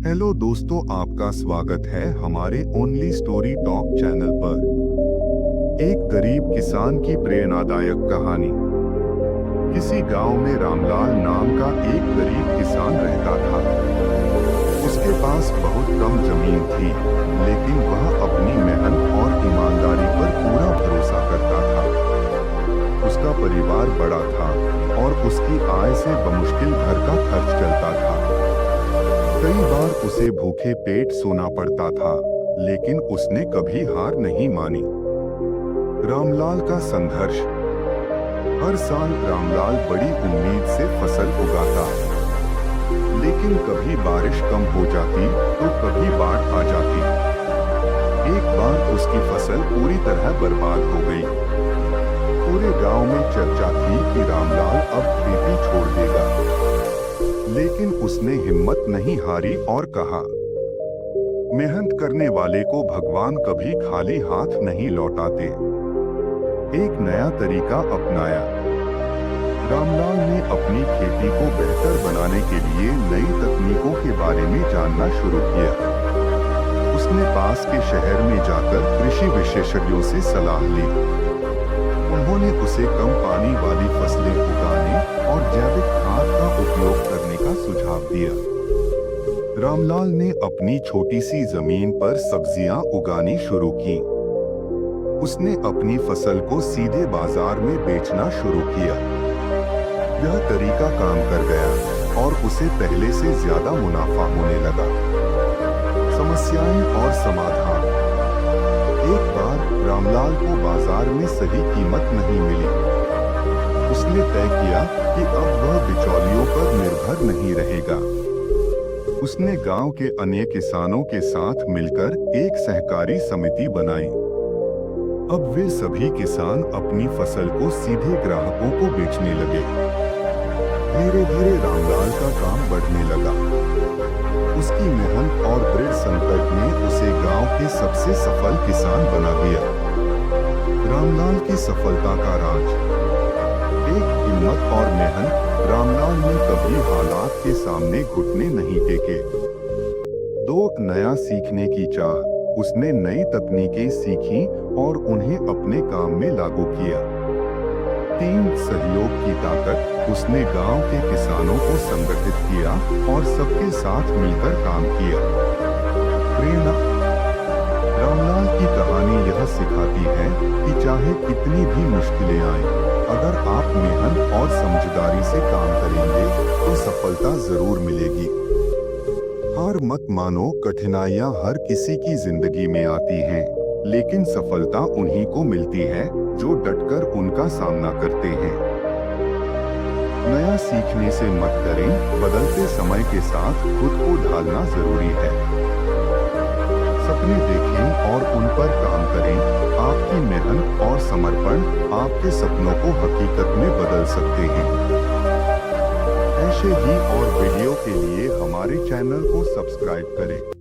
Hello दोस्तों, आपका स्वागत है हमारे ओनली स्टोरी टॉक चैनल पर। एक गरीब किसान की प्रेरणादायक कहानी। किसी गांव में रामलाल नाम का एक गरीब किसान रहता था। उसके पास बहुत कम जमीन थी, लेकिन वह अपनी मेहनत और ईमानदारी पर पूरा भरोसा करता था। उसका परिवार बड़ा था और उसकी आय से बमुश्किल घर का खर्च चलता था। कई बार उसे भूखे पेट सोना पड़ता था, लेकिन उसने कभी हार नहीं मानी। रामलाल का संघर्ष। हर साल रामलाल बड़ी उम्मीद से फसल उगाता, लेकिन कभी बारिश कम हो जाती तो कभी बाढ़ आ जाती। एक बार उसकी फसल पूरी तरह बर्बाद हो गई। पूरे गांव में चर्चा थी कि रामलाल अब खेती छोड़ देगा, लेकिन उसने हिम्मत नहीं हारी और कहा, मेहनत करने वाले को भगवान कभी खाली हाथ नहीं लौटाते। एक नया तरीका अपनाया। रामलाल ने अपनी खेती को बेहतर बनाने के लिए नई तकनीकों के बारे में जानना शुरू किया। उसने पास के शहर में जाकर कृषि विशेषज्ञों से सलाह ली। उन्होंने उसे कम पानी वाली फसलें उगाने और जैविक खाद का उपयोग करने का सुझाव दिया। रामलाल ने अपनी छोटी सी जमीन पर सब्जियां उगानी शुरू की। उसने अपनी फसल को सीधे बाजार में बेचना शुरू किया। यह तरीका काम कर गया और उसे पहले से ज्यादा मुनाफा होने लगा। समस्याएं और समाधान। एक बार रामलाल को बाजार में सही कीमत नहीं मिली। उसने तय किया कि अब वह बिचौलियों पर निर्भर नहीं रहेगा। उसने गांव के अन्य किसानों के साथ मिलकर एक सहकारी समिति बनाई। अब वे सभी किसान अपनी फसल को सीधे ग्राहकों को बेचने लगे। धीरे धीरे रामलाल का काम बढ़ने लगा। उसकी मेहनत और दृढ़ संकल्प ने उसे गांव के सबसे सफल किसान बना दिया। रामलाल की सफलता का राज। एक हिम्मत और मेहनत। रामलाल ने कभी हालात के सामने घुटने नहीं टेके। 2 नया सीखने की चाह। उसने नई तकनीकें सीखी और उन्हें अपने काम में लागू किया। 3 सहयोग की ताकत। उसने गांव के किसानों को संगठित किया और सबके साथ मिलकर काम किया। प्रेरणा। रामलाल की कहानी यह सिखाती है कि चाहे कितनी भी मुश्किलें आएं, अगर आप मेहनत और समझदारी से काम करेंगे तो सफलता जरूर मिलेगी। हार मत मानो। कठिनाइयां हर किसी की जिंदगी में आती हैं, लेकिन सफलता उन्हीं को मिलती है जो डटकर उनका सामना करते हैं। नया सीखने से मत डरें। बदलते समय के साथ खुद को ढालना जरूरी है। सपने देखें और उन पर काम करें। आपकी मेहनत और समर्पण आपके सपनों को हकीकत में बदल सकते हैं। ऐसे ही और वीडियो के लिए हमारे चैनल को सब्सक्राइब करें।